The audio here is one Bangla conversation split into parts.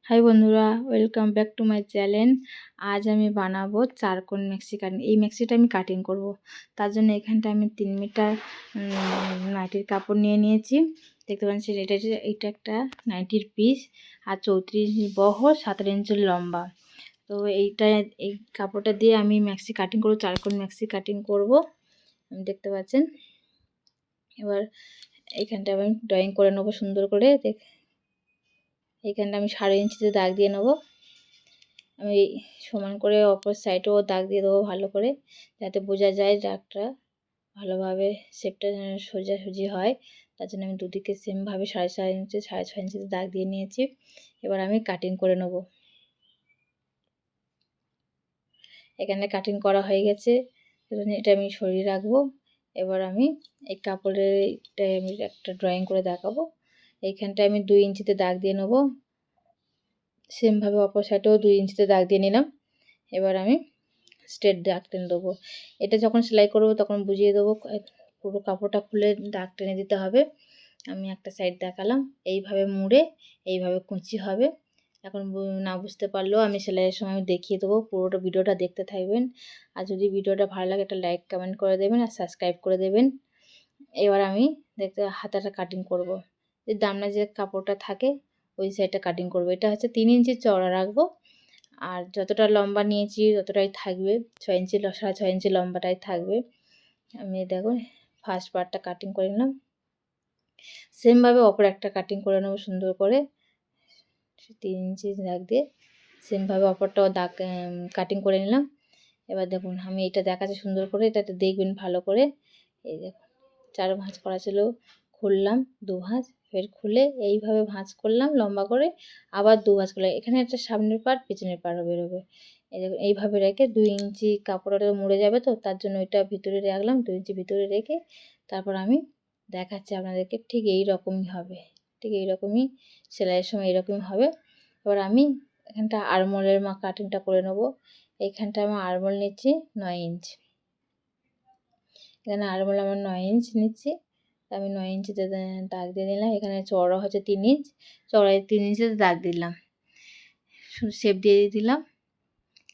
হাই বন্ধুরা, welcome back to my channel. আজ আমি বানাবো চারকোন মেক্সি কাটিং। এই মেক্সিটা আমি কাটিং করব। তার জন্য এখানটা আমি 3 মিটার নাইটির কাপড় নিয়ে নিয়েছি। দেখতে পাচ্ছি এটা একটা নাইটির পিস, আর 34 বহর, 17 ইঞ্চি লম্বা। তো এই কাপড়টা দিয়ে আমি মেক্সি কাটিং করব, চারকোন মেক্সি কাটিং করব। দেখতে পাচ্ছেন। এবার এইখানটা আমি ড্রয়িং করে নেবো সুন্দর করে। এইখানটা আমি 1.5 ইঞ্চিতে দাগ দিয়ে নেবো। আমি সমান করে অপর সাইডেও দাগ দিয়ে দেবো ভালো করে, যাতে বোঝা যায় দাগটা ভালোভাবে শেপটা যেন সোজাসুজি হয়। তার জন্য আমি দুদিকে সেমভাবে 4.5 ইঞ্চি 6.5 ইঞ্চিতে দাগ দিয়ে নিয়েছি। এবার আমি কাটিং করে নেব। এখানে কাটিং করা হয়ে গেছে, এটা আমি সরিয়ে রাখবো। এবার আমি এই কাপড়েরটাই আমি একটা ড্রয়িং করে দেখাবো। এইখানটায় আমি 2 ইঞ্চিতে দাগ দিয়ে নেব। সেমভাবে অপর সাইডেও 2 ইঞ্চিতে দাগ দিয়ে নিলাম। এবার আমি স্ট্রেট দাগ টেনে দেবো। এটা যখন সেলাই করবো তখন বুঝিয়ে দেবো, পুরো কাপড়টা খুলে দাগ টেনে দিতে হবে। আমি একটা সাইড দেখালাম, এইভাবে মুড়ে এইভাবে কুঁচি হবে। এখন না বুঝতে পারলেও আমি সেলাইয়ের সময় আমি দেখিয়ে দেবো। পুরোটা ভিডিওটা দেখতে থাকবেন। আর যদি ভিডিওটা ভালো লাগে একটা লাইক কমেন্ট করে দেবেন আর সাবস্ক্রাইব করে দেবেন। এবার আমি হাতাটা কাটিং করব। যে দামনা যে কাপড়টা থাকে ওই সাইডটা কাটিং করব। এটা হচ্ছে 3 ইঞ্চি চওড়া রাখবো, আর যতটা লম্বা নিয়েছি ততটাই থাকবে। 6 ইঞ্চি 6.5 ইঞ্চি লম্বাটাই থাকবে। আমি দেখুন ফার্স্ট পার্টটা কাটিং করে নিলাম। সেমভাবে অপর একটা কাটিং করে নেবো সুন্দর করে 3 ইঞ্চি দাগ দিয়ে। সেমভাবে অপরটাও দাগ কাটিং করে নিলাম। এবার দেখুন আমি এটা দেখাচ্ছি সুন্দর করে, এটা দেখবেন ভালো করে। এই দেখুন 4 ভাঁজ করা ছিল, খুললাম 2 ভাঁজ, ফের খুলে এইভাবে ভাঁজ করলাম লম্বা করে, আবার 2 ভাঁজ করলাম। এখানে একটা সামনের পার্ট পেছনের পার্ট বেরোবে। এই দেখুন এইভাবে রেখে 2 ইঞ্চি কাপড়টা মুড়ে যাবে, তো তার জন্য ওইটা ভিতরে রাখলাম। 2 ইঞ্চি ভিতরে রেখে তারপর আমি দেখাচ্ছি আপনাদেরকে। ঠিক এই রকমই হবে, ঠিক এই রকমই সেলাইয়ের সময় এরকমই হবে। এবার আমি এখানটা আরমোলের কাটিংটা করে নেবো। এইখানটা আমার আরমোল নিচ্ছি 9 ইঞ্চ। এখানে আরমোল আমার 9 ইঞ্চ নিচ্ছি। আমি 9 ইঞ্চিতে দাগ দিয়ে দিলাম। এখানে চওড়া হচ্ছে 3 ইঞ্চ, চওড়ায় 3 ইঞ্চিতে দাগ দিলাম, শেপ দিয়ে দিলাম,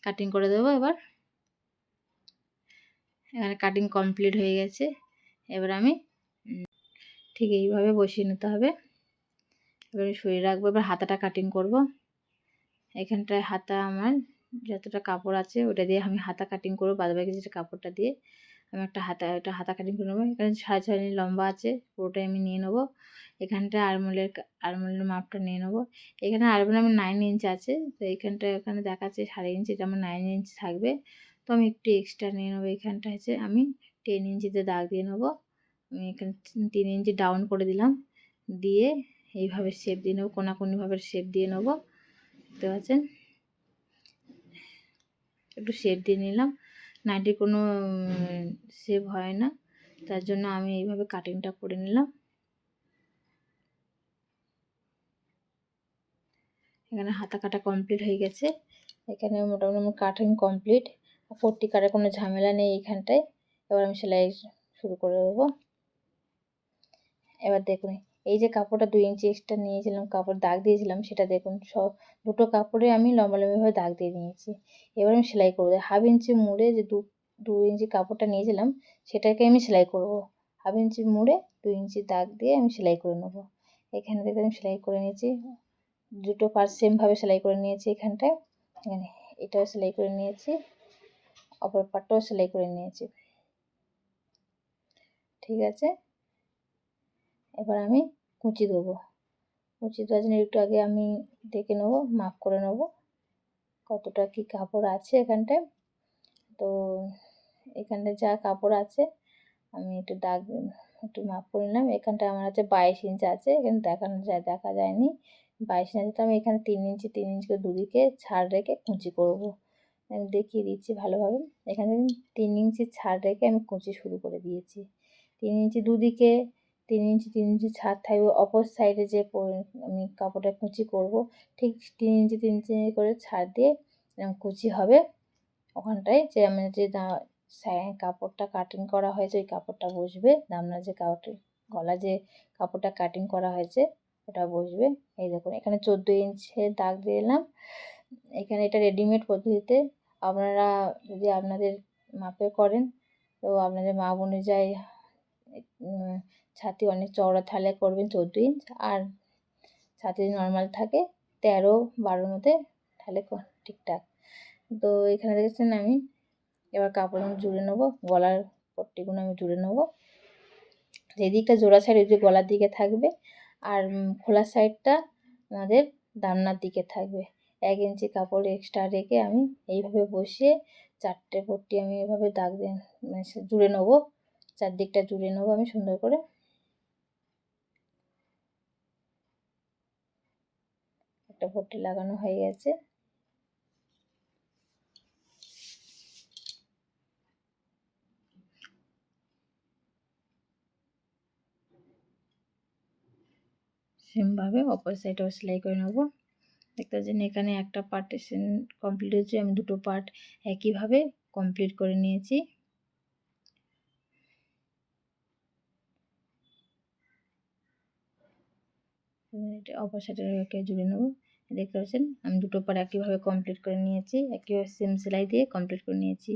কাটিং করে দেবো। এবার এখানে কাটিং কমপ্লিট হয়ে গেছে। এবার আমি ঠিক এইভাবে বসিয়ে নিতে হবে। এবার আমি সরিয়ে রাখবো। এবার হাতাটা কাটিং করব। এখানটায় হাতা আমার যতটা কাপড় আছে ওটা দিয়ে আমি হাতা কাটিং করবো। বাদবাকি যেটা কাপড়টা দিয়ে আমি একটা হাতা কাটিং করে নেবো। এখানে 6.5 ইঞ্চি লম্বা আছে, পুরোটাই আমি নিয়ে নেবো। এখানটায় আরমোলের মাপটা নিয়ে নেবো। এখানে আরমোল আমার 9 ইঞ্চ আছে, তো এখানে দেখাচ্ছে 3.5 ইঞ্চি, এটা আমার 9 ইঞ্চ থাকবে। তো আমি একটু এক্সট্রা নিয়ে নেবো। এখানটা হচ্ছে আমি 10 ইঞ্চিতে দাগ দিয়ে নেবো। আমি এখানে 3 ইঞ্চি ডাউন করে দিলাম, দিয়ে এইভাবে শেপ দিয়ে নেবো, কোনাকুনিভাবে শেপ দিয়ে নেবো। দেখতে পাচ্ছেন একটু শেপ দিয়ে নিলাম। নাইটির কোনো শেপ হয় না, তার জন্য আমি এইভাবে কাটিংটা করে নিলাম। এখানে হাতা কাটা কমপ্লিট হয়ে গেছে। এখানে মোটামুটি আমার কাটিং কমপ্লিট, পট্টি কাটার কোনো ঝামেলা নেই এইখানটায়। এবার আমি সেলাই শুরু করে দেবো। এবার দেখুন এই যে কাপড়টা 2 ইঞ্চি এক্সট্রা নিয়েছিলাম, কাপড় দাগ দিয়েছিলাম, সেটা দেখুন দুটো কাপড়ে আমি লম্বালম্বিভাবে দাগ দিয়ে নিয়েছি। এবার আমি সেলাই করবো। 1/2 ইঞ্চি মুড়ে যে 2 ইঞ্চি কাপড়টা নিয়েছিলাম সেটাকে আমি সেলাই করব। 1/2 ইঞ্চি মুড়ে 2 ইঞ্চি দাগ দিয়ে আমি সেলাই করে নেবো। এখানে দেখে আমি সেলাই করে নিয়েছি, দুটো পার্ট সেমভাবে সেলাই করে নিয়েছি। এখানটায় এখানে এটাও সেলাই করে নিয়েছি, অপর পার্টটাও সেলাই করে নিয়েছি। ঠিক আছে, এবার আমি কুঁচি দেবো। কুঁচি দেওয়ার জন্য একটু আগে আমি দেখে নেবো, মাপ করে নেবো কতটা কি কাপড় আছে এখানটায়। তো এখানটায় যা কাপড় আছে আমি একটু মাপ করে নিলাম। এখানটায় আমার আছে 22 ইঞ্চ আছে, এখানে দেখা যায়নি 22 ইঞ্চ। তো আমি এখানে 3 ইঞ্চি করে দুদিকে ছাড় রেখে কুঁচি করব। আমি দেখিয়ে দিচ্ছি ভালোভাবে। এখানে 3 ইঞ্চি ছাড় রেখে আমি কুঁচি শুরু করে দিয়েছি। 3 ইঞ্চি দুদিকে 3 ইঞ্চি ছাড় থাকবে। অপর সাইডে যে আমি কাপড়টা কুঁচি করব, ঠিক 3 ইঞ্চি করে ছাড় দিয়ে এরকম কুচি হবে। ওখানটায় যে আমার যে কাপড়টা কাটিং করা হয়েছে ওই কাপড়টা বসবে। দামনা যে গলা যে কাপড়টা কাটিং করা হয়েছে ওটা বসবে। এই দেখুন এখানে 14 ইঞ্চের দাগ দিয়ে দিলাম। এখানে এটা রেডিমেড পদ্ধতিতে, আপনারা যদি আপনাদের মাপে করেন তো আপনাদের মাপ অনুযায়ী ছাতি অনেক চওড়া থাকলে করবেন 14 ইঞ্চ, আর ছাতি যদি নর্মাল থাকে 13-12 মধ্যে তাহলে ঠিকঠাক। তো এখানে দেখেছেন আমি এবার কাপড়গুলো জুড়ে নেবো, গলার পট্টিগুলো আমি জুড়ে নেবো। যেদিকটা জোড়া সাইড ওই যে গলার দিকে থাকবে, আর খোলা সাইডটা আমাদের দামনার দিকে থাকবে। 1 ইঞ্চি কাপড় এক্সট্রা রেখে আমি এইভাবে বসিয়ে 4টে পট্টি আমি এভাবে দাগ দিয়ে মানে জুড়ে নেবো, চারদিকটা জুড়ে নেবো আমি সুন্দর করে। একটা পট্টি লাগানো হয়ে গেছে। সেমভাবে অপর সাইডেও সেলাই করে নেবো। দেখতে পাচ্ছেন এখানে একটা পার্টিশন কমপ্লিট হয়েছে, আমি দুটো পার্ট একইভাবে কমপ্লিট করে নিয়েছি। এটা অপর সাইডে জুড়ে নেবো। দেখতে পাচ্ছেন আমি দুটো পার্ট একইভাবে কমপ্লিট করে নিয়েছি, একইভাবে সেম সেলাই দিয়ে কমপ্লিট করে নিয়েছি।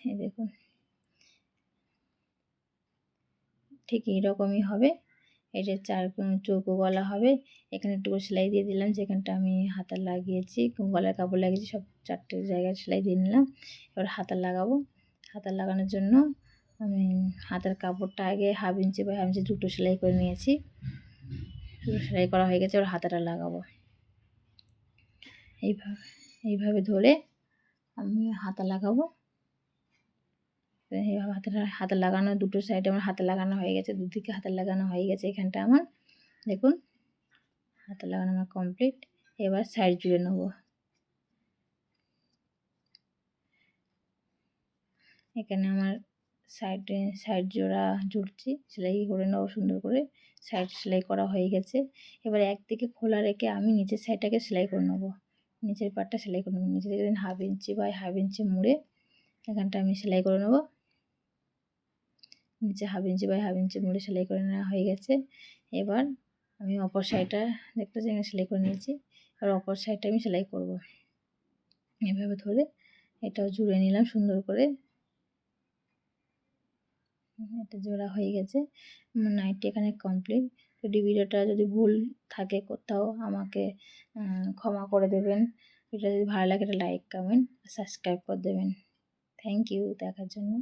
এই দেখুন ঠিক এইরকমই হবে। এটা 4 চৌকো গলা হবে। এখানে একটু সেলাই দিয়ে দিলাম, যেখানটা আমি হাতা লাগিয়েছি গলার কাপড় লাগিয়েছি সব 4টে জায়গায় সেলাই দিয়ে নিলাম। এবার হাতা লাগাবো। হাতা লাগানোর জন্য আমি হাতার কাপড়টা আগে 1/2 ইঞ্চি বা 1/2 ইঞ্চি দুটো সেলাই করে নিয়েছি। দুটো সেলাই করা হয়ে গেছে, এবার হাতাটা লাগাবো। এইভাবে ধরে আমি হাতা লাগাবো। এইভাবে হাতা লাগানো, দুটো সাইডে আমার হাতা লাগানো হয়ে গেছে, দুদিকে হাতা লাগানো হয়ে গেছে। এখানটা আমার দেখুন হাতা লাগানো আমার কমপ্লিট। এবার সাইড জুড়ে নেবো। এখানে আমার সাইড জোড়া জুড়ছি, সেলাই করে নেবো সুন্দর করে। সাইড সেলাই করা হয়ে গেছে। এবার একদিকে খোলা রেখে আমি নিচের সাইডটাকে সেলাই করে নেবো, নিচের পাটটা সেলাই করে নেবো। নিচে থেকে 1/2 ইঞ্চি বা 1/2 ইঞ্চি মুড়ে এখানটা আমি সেলাই করে নেবো। নিচে 1/2 ইঞ্চি বা 1/2 ইঞ্চি মুড়ে সেলাই করে নেওয়া হয়ে গেছে। এবার আমি অপর সাইডটা দেখতে পাচ্ছি সেলাই করে নিয়েছি। আর অপর সাইডটা আমি সেলাই করব। এভাবে ধরে এটাও জুড়ে নিলাম সুন্দর করে। এটা জোড়া হয়ে গেছে। আমার নাইটি এখানে কমপ্লিট। যদি ভিডিওটা যদি ভুল থাকে কোথাও আমাকে ক্ষমা করে দেবেন। ভিডিওটা যদি ভালো লাগে একটা লাইক, কমেন্ট, সাবস্ক্রাইব করে দেবেন। থ্যাংক ইউ দেখার জন্য।